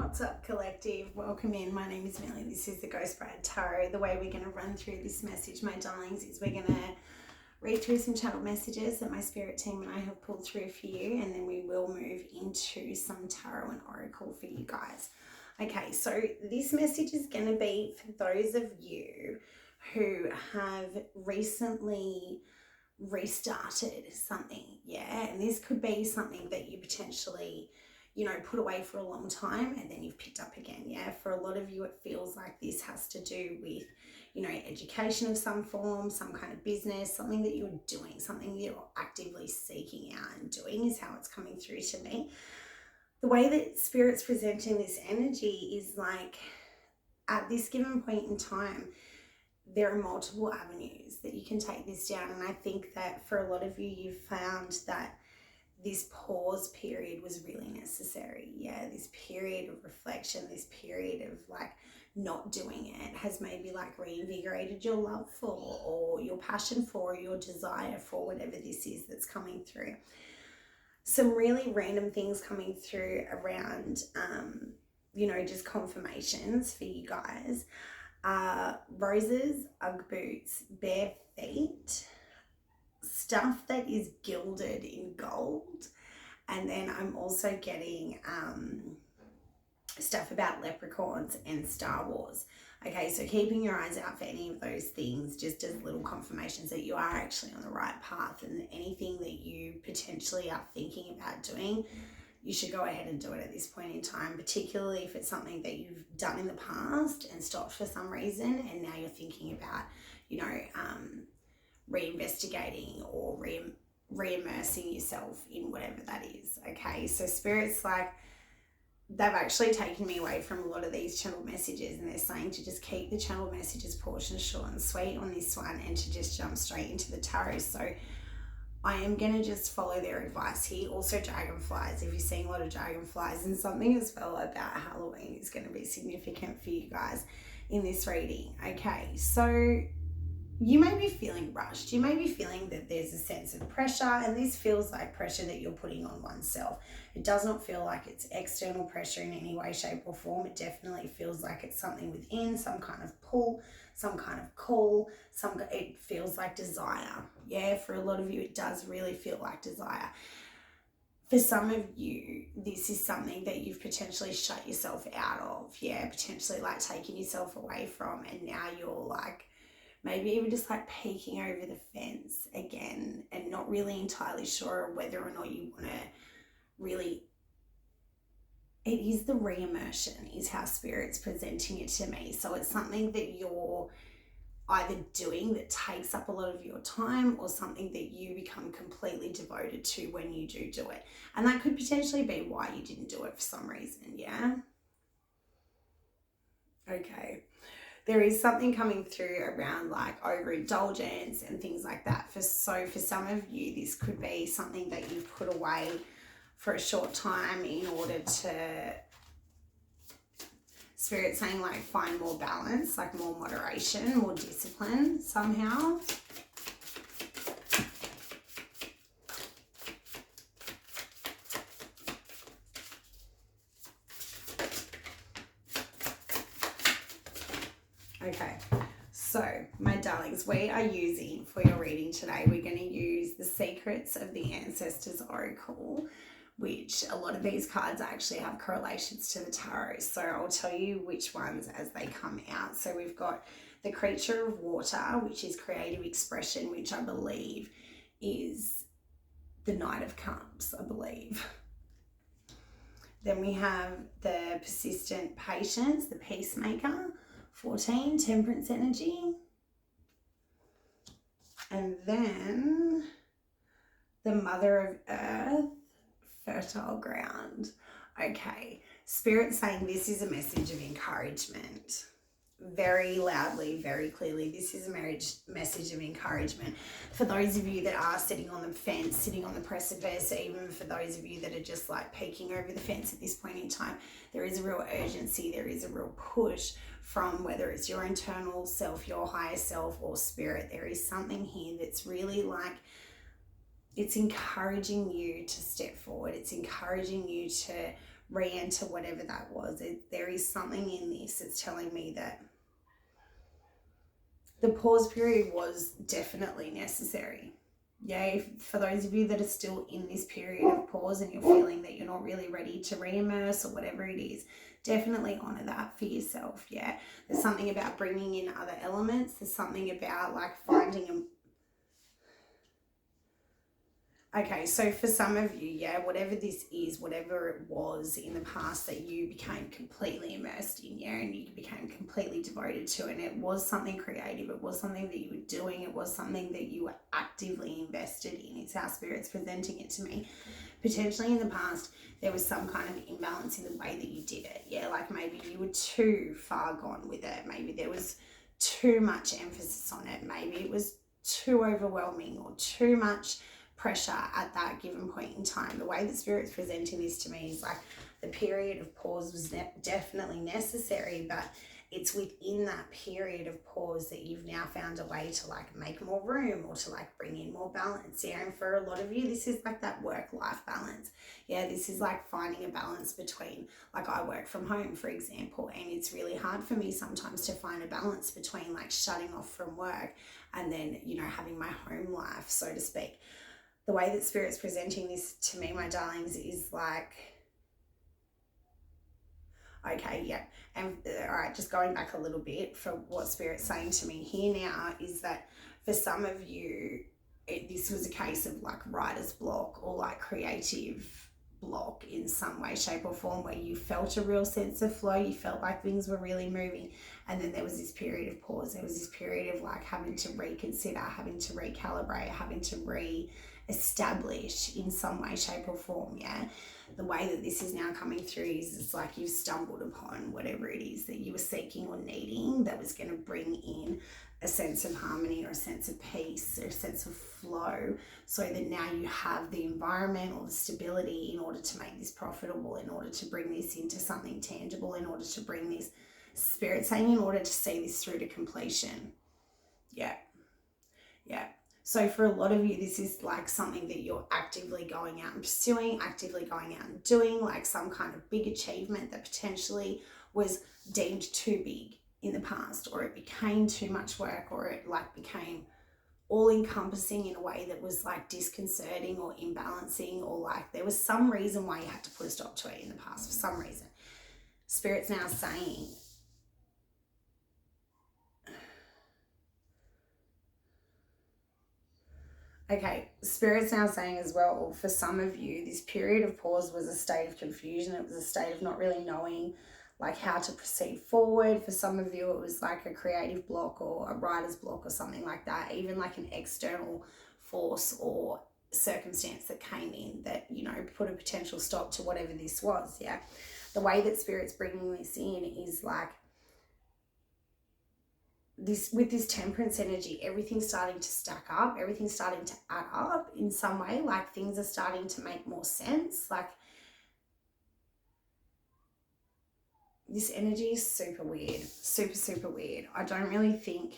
What's up, collective? Welcome in. My name is Millie. This is the Ghost Bride Tarot. The way we're going to run through this message, my darlings, is we're going to read through some channel messages that my spirit team and I have pulled through for you, and then we will move into some tarot and oracle for you guys. Okay, so this message is going to be for those of you who have recently restarted something, yeah, and this could be something that you potentially put away for a long time and then you've picked up again. Yeah, for a lot of you, it feels like this has to do with, education of some form, some kind of business, something that you're doing, something you're actively seeking out and doing is how it's coming through to me. The way that Spirit's presenting this energy is like at this given point in time, there are multiple avenues that you can take this down. And I think that for a lot of you, you've found that this pause period was really necessary. Yeah, this period of reflection, this period of like not doing it has maybe like reinvigorated your love for, or your passion for, or your desire for whatever this is that's coming through. Some really random things coming through around, just confirmations for you guys. Roses, Ugg boots, bare feet, stuff that is gilded in gold, and then I'm also getting stuff about leprechauns and Star Wars. Okay, so keeping your eyes out for any of those things, just as little confirmations that you are actually on the right path, and anything that you potentially are thinking about doing, you should go ahead and do it at this point in time, particularly if it's something that you've done in the past and stopped for some reason, and now you're thinking about, reinvestigating or reimmersing yourself in whatever that is. Okay, so Spirit's like, they've actually taken me away from a lot of these channel messages, and they're saying to just keep the channel messages portion short and sweet on this one, and to just jump straight into the tarot. So I am going to just follow their advice here. Also, dragonflies, if you're seeing a lot of dragonflies, and something as well about Halloween is going to be significant for you guys in this reading. Okay, so you may be feeling rushed. You may be feeling that there's a sense of pressure, and this feels like pressure that you're putting on oneself. It does not feel like it's external pressure in any way, shape, or form. It definitely feels like it's something within, some kind of pull, some kind of call, it feels like desire. Yeah, for a lot of you, it does really feel like desire. For some of you, this is something that you've potentially shut yourself out of. Yeah, potentially like taking yourself away from, and now you're like, maybe even just like peeking over the fence again and not really entirely sure whether or not you want to really. It is the reimmersion is how Spirit's presenting it to me. So it's something that you're either doing that takes up a lot of your time, or something that you become completely devoted to when you do it. And that could potentially be why you didn't do it for some reason, yeah? Okay. There is something coming through around like overindulgence and things like that. For some of you, this could be something that you've put away for a short time in order to, Spirit saying like find more balance, like more moderation, more discipline somehow. Okay, so my darlings, we are using for your reading today, we're going to use the Secrets of the Ancestors Oracle, which a lot of these cards actually have correlations to the tarot. So I'll tell you which ones as they come out. So we've got the Creature of Water, which is creative expression, which I believe is the Knight of Cups, I believe. Then we have the Persistent Patience, the Peacemaker, 14, Temperance energy. And then the Mother of Earth, Fertile Ground. Okay, Spirit saying this is a message of encouragement. Very loudly, very clearly, this is a message of encouragement. For those of you that are sitting on the fence, sitting on the precipice, even for those of you that are just like peeking over the fence at this point in time, there is a real urgency, there is a real push from whether it's your internal self, your higher self, or Spirit. There is something here that's really like, it's encouraging you to step forward. It's encouraging you to re-enter whatever that was. There is something in this that's telling me that the pause period was definitely necessary. Yeah, for those of you that are still in this period of pause and you're feeling that you're not really ready to reimmerse or whatever it is, definitely honor that for yourself. Yeah, there's something about bringing in other elements. There's something about like finding a... Okay, so for some of you, yeah, whatever this is, whatever it was in the past that you became completely immersed in, yeah, and you became completely devoted to, and it was something creative, it was something that you were doing, it was something that you were actively invested in. It's how Spirit's presenting it to me. Potentially in the past, there was some kind of imbalance in the way that you did it. Yeah, like maybe you were too far gone with it. Maybe there was too much emphasis on it. Maybe it was too overwhelming or too much pressure at that given point in time. The way that Spirit's presenting this to me is like the period of pause was definitely necessary, but it's within that period of pause that you've now found a way to like make more room or to like bring in more balance. Yeah, and for a lot of you, this is like that work-life balance. Yeah, this is like finding a balance between, like I work from home, for example, and it's really hard for me sometimes to find a balance between like shutting off from work and then, you know, having my home life, so to speak. The way that Spirit's presenting this to me, my darlings, is like, okay, yeah. And all right, just going back a little bit for what Spirit's saying to me here now is that for some of you, this was a case of like writer's block or like creative block in some way, shape or form, where you felt a real sense of flow, you felt like things were really moving, and then there was this period of pause. There was this period of like having to reconsider, having to recalibrate, having to re-establish in some way, shape or form. Yeah, the way that this is now coming through is it's like you've stumbled upon whatever it is that you were seeking or needing that was going to bring in a sense of harmony or a sense of peace or a sense of flow, so that now you have the environment or the stability in order to make this profitable, in order to bring this into something tangible, in order to bring this, Spirit saying, in order to see this through to completion. Yeah. So for a lot of you, this is like something that you're actively going out and pursuing, actively going out and doing, like some kind of big achievement that potentially was deemed too big in the past, or it became too much work, or it like became all encompassing in a way that was like disconcerting or imbalancing, or like there was some reason why you had to put a stop to it in the past for some reason. Spirit's now saying, okay, Spirit's now saying as well, for some of you, this period of pause was a state of confusion. It was a state of not really knowing like how to proceed forward. For some of you, it was like a creative block or a writer's block or something like that, even like an external force or circumstance that came in that, you know, put a potential stop to whatever this was. Yeah, the way that Spirit's bringing this in is like this, with this temperance energy, everything's starting to stack up, everything's starting to add up in some way, like things are starting to make more sense. Like this energy is super weird, super weird. I don't really think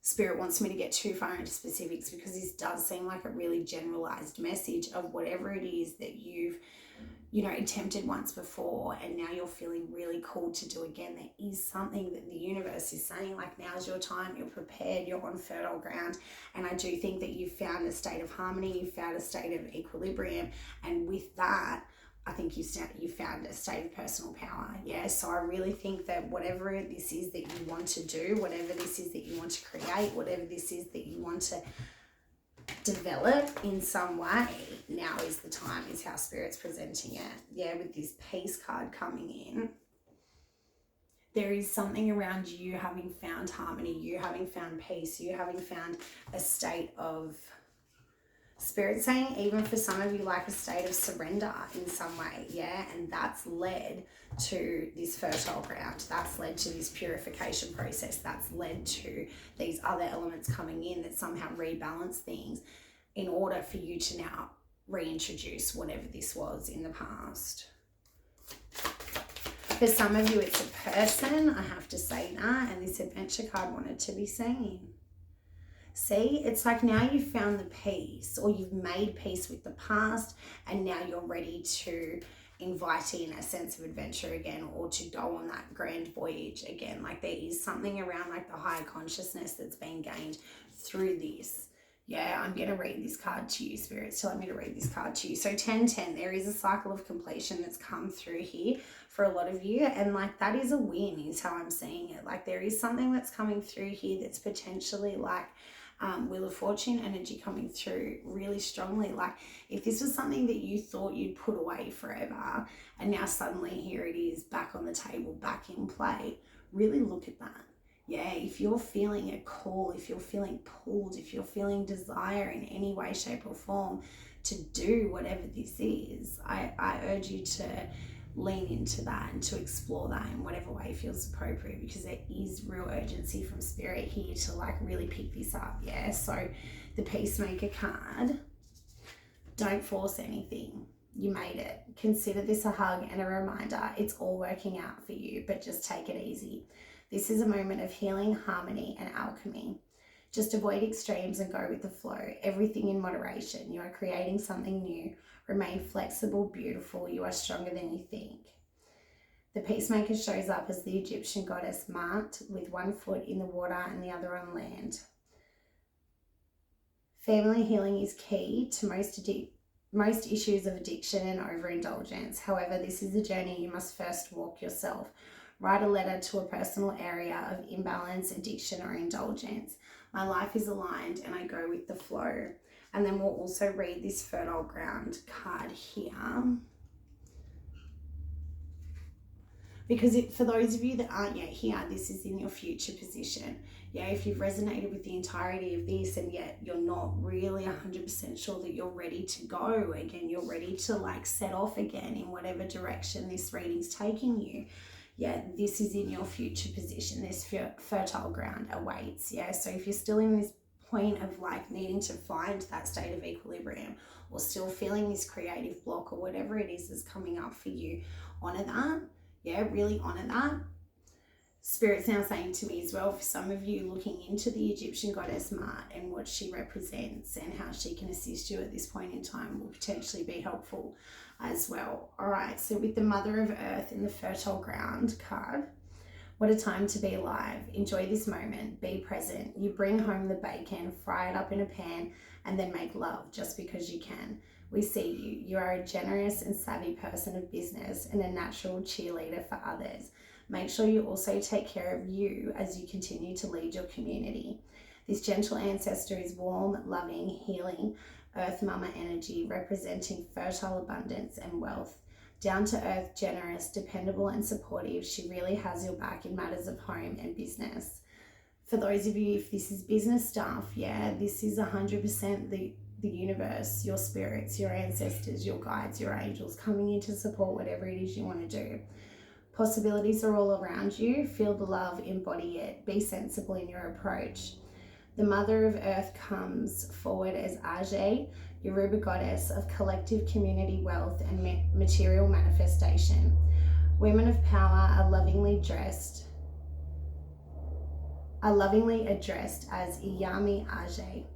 Spirit wants me to get too far into specifics, because this does seem like a really generalized message of whatever it is that you've, you know, attempted once before and now you're feeling really called to do again. There is something that the universe is saying, like, now's your time, you're prepared, you're on fertile ground. And I do think that you've found a state of harmony, you've found a state of equilibrium, and with that, I think you found a state of personal power. Yeah, so I really think that whatever this is that you want to do, whatever this is that you want to create, whatever this is that you want to develop in some way, now is the time, is how Spirit's presenting it. Yeah, with this peace card coming in, there is something around you having found harmony, you having found peace, you having found a state of, Spirit saying, even for some of you, like a state of surrender in some way. Yeah, and that's led to this fertile ground, that's led to this purification process, that's led to these other elements coming in that somehow rebalance things in order for you to now reintroduce whatever this was in the past. For some of you, it's a person, I have to say that, and this adventure card wanted to be seen. See, it's like now you've found the peace, or you've made peace with the past, and now you're ready to inviting a sense of adventure again, or to go on that grand voyage again. Like there is something around like the higher consciousness that's been gained through this. Yeah, I'm going to read this card to you. Spirit's telling me to read this card to you. So 10-10, there is a cycle of completion that's come through here for a lot of you. And like that is a win is how I'm seeing it. Like there is something that's coming through here that's potentially like Wheel of Fortune energy coming through really strongly. Like if this was something that you thought you'd put away forever and now suddenly here it is back on the table, back in play, really look at that. Yeah, if you're feeling a call, if you're feeling pulled, if you're feeling desire in any way, shape or form to do whatever this is, I urge you to lean into that and to explore that in whatever way feels appropriate, because there is real urgency from Spirit here to like really pick this up. Yeah, so the Peacemaker card, don't force anything. You made it. Consider this a hug and a reminder. It's all working out for you, but just take it easy. This is a moment of healing, harmony, and alchemy. Just avoid extremes and go with the flow. Everything in moderation. You are creating something new. Remain flexible, beautiful. You are stronger than you think. The Peacemaker shows up as the Egyptian goddess marked with one foot in the water and the other on land. Family healing is key to most issues of addiction and overindulgence. However, this is a journey you must first walk yourself. Write a letter to a personal area of imbalance, addiction, or indulgence. My life is aligned and I go with the flow. And then we'll also read this Fertile Ground card here. Because for those of you that aren't yet here, this is in your future position. Yeah, if you've resonated with the entirety of this and yet you're not really 100% sure that you're ready to go again, you're ready to like set off again in whatever direction this reading's taking you. Yeah, this is in your future position. This fertile ground awaits. Yeah, so if you're still in this point of like needing to find that state of equilibrium, or still feeling this creative block, or whatever it is that's coming up for you, honor that. Yeah, really honor that. Spirit's now saying to me as well, for some of you looking into the Egyptian goddess Mart and what she represents and how she can assist you at this point in time will potentially be helpful as well. All right, so with the Mother of Earth in the Fertile Ground card, what a time to be alive. Enjoy this moment. Be present. You bring home the bacon, fry it up in a pan, and then make love just because you can. We see you. You are a generous and savvy person of business and a natural cheerleader for others. Make sure you also take care of you as you continue to lead your community. This gentle ancestor is warm, loving, healing, Earth Mama energy, representing fertile abundance and wealth. Down to earth, generous, dependable, and supportive, she really has your back in matters of home and business. For those of you, if this is business stuff, yeah, this is 100% the universe, your spirits, your ancestors, your guides, your angels coming in to support whatever it is you want to do. Possibilities are all around you. Feel the love, embody it. Be sensible in your approach. The Mother of Earth comes forward as Ajay, Yoruba goddess of collective community wealth and material manifestation. Women of power are lovingly addressed as Iyami Ajay.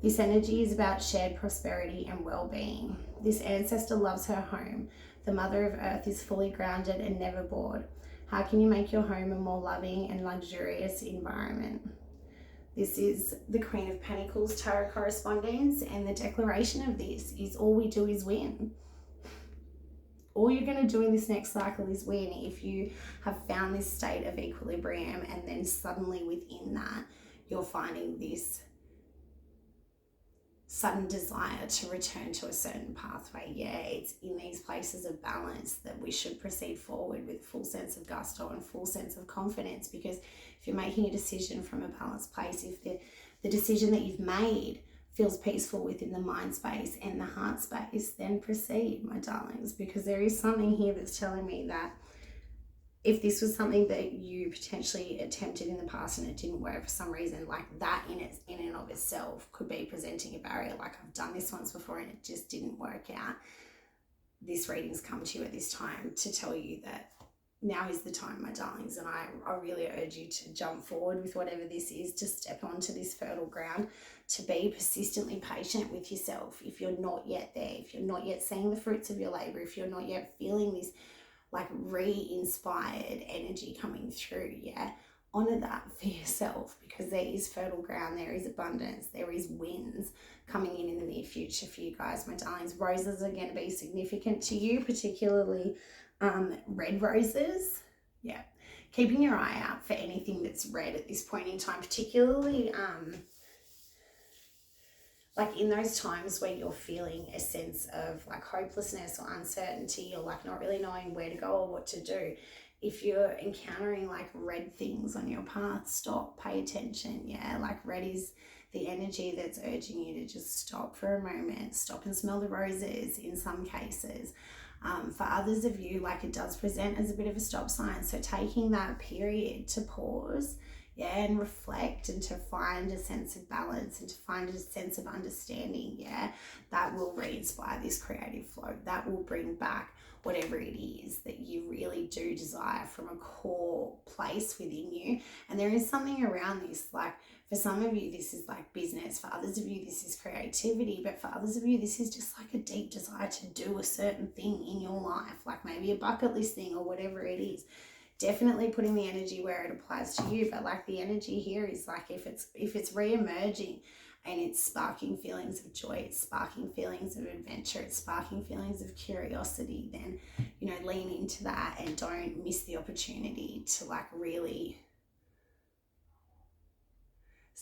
This energy is about shared prosperity and well-being. This ancestor loves her home. The Mother of Earth is fully grounded and never bored. How can you make your home a more loving and luxurious environment? This is the Queen of Pentacles tarot correspondence, and the declaration of this is all we do is win. All you're going to do in this next cycle is win. If you have found this state of equilibrium and then suddenly within that you're finding this sudden desire to return to a certain pathway, yeah, it's in these places of balance that we should proceed forward with full sense of gusto and full sense of confidence. Because if you're making a decision from a balanced place, if the decision that you've made feels peaceful within the mind space and the heart space, then proceed, my darlings, because there is something here that's telling me that if this was something that you potentially attempted in the past and it didn't work for some reason, like that in and of itself could be presenting a barrier. Like, I've done this once before and it just didn't work out. This reading's come to you at this time to tell you that now is the time, my darlings, and I really urge you to jump forward with whatever this is, to step onto this fertile ground, to be persistently patient with yourself. If you're not yet there, if you're not yet seeing the fruits of your labor, if you're not yet feeling this like re-inspired energy coming through, yeah, honor that for yourself, because there is fertile ground, there is abundance, there is winds coming in the near future for you guys, my darlings. Roses are going to be significant to you, particularly red roses. Yeah, keeping your eye out for anything that's red at this point in time, particularly like in those times where you're feeling a sense of like hopelessness or uncertainty, or like not really knowing where to go or what to do. If you're encountering like red things on your path, stop, pay attention. Yeah, like red is the energy that's urging you to just stop for a moment, stop and smell the roses in some cases. For others of you, like it does present as a bit of a stop sign. So taking that period to pause, yeah, and reflect, and to find a sense of balance, and to find a sense of understanding, yeah, that will re-inspire this creative flow. That will bring back whatever it is that you really do desire from a core place within you. And there is something around this, like for some of you, this is like business. For others of you, this is creativity. But for others of you, this is just like a deep desire to do a certain thing in your life, like maybe a bucket list thing or whatever it is. Definitely putting the energy where it applies to you. But like the energy here is like if it's re-emerging and it's sparking feelings of joy, it's sparking feelings of adventure, it's sparking feelings of curiosity, then, you know, lean into that and don't miss the opportunity to like really,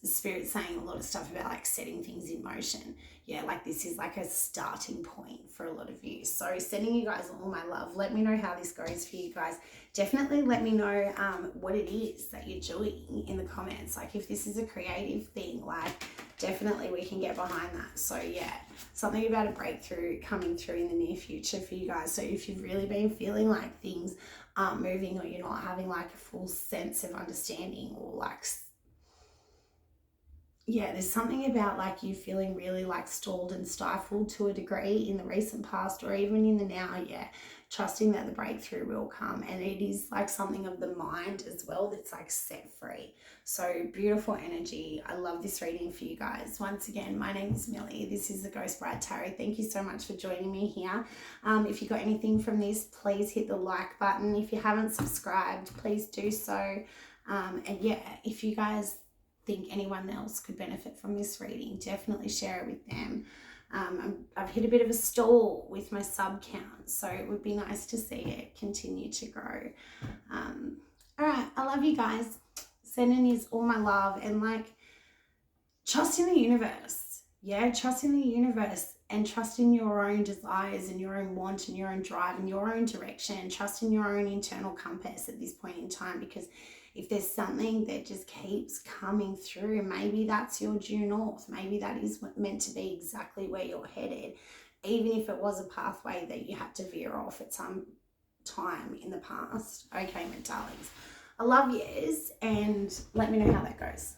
the Spirit's saying a lot of stuff about like setting things in motion. Yeah, like this is like a starting point for a lot of you. So sending you guys all my love. Let me know how this goes for you guys. Definitely let me know what it is that you're doing in the comments. Like if this is a creative thing, like definitely we can get behind that. So yeah, something about a breakthrough coming through in the near future for you guys. So if you've really been feeling like things aren't moving, or you're not having like a full sense of understanding, or like, yeah, there's something about like you feeling really like stalled and stifled to a degree in the recent past, or even in the now, yeah, trusting that the breakthrough will come. And it is like something of the mind as well that's like set free. So beautiful energy. I love this reading for you guys. Once again, my name is Millie. This is the Ghost Bride Tarot. Thank you so much for joining me here. If you got anything from this, please hit the like button. If you haven't subscribed, please do so. And yeah, if you guys think anyone else could benefit from this reading, definitely share it with them. I've hit a bit of a stall with my sub count, so it would be nice to see it continue to grow. All right, I love you guys. Sending you all my love, and like trust in the universe. Yeah, trust in the universe, and trust in your own desires and your own want and your own drive and your own direction. Trust in your own internal compass at this point in time, because if there's something that just keeps coming through, maybe that's your due north. Maybe that is meant to be exactly where you're headed, even if it was a pathway that you had to veer off at some time in the past. Okay, my darlings, I love yous, and let me know how that goes.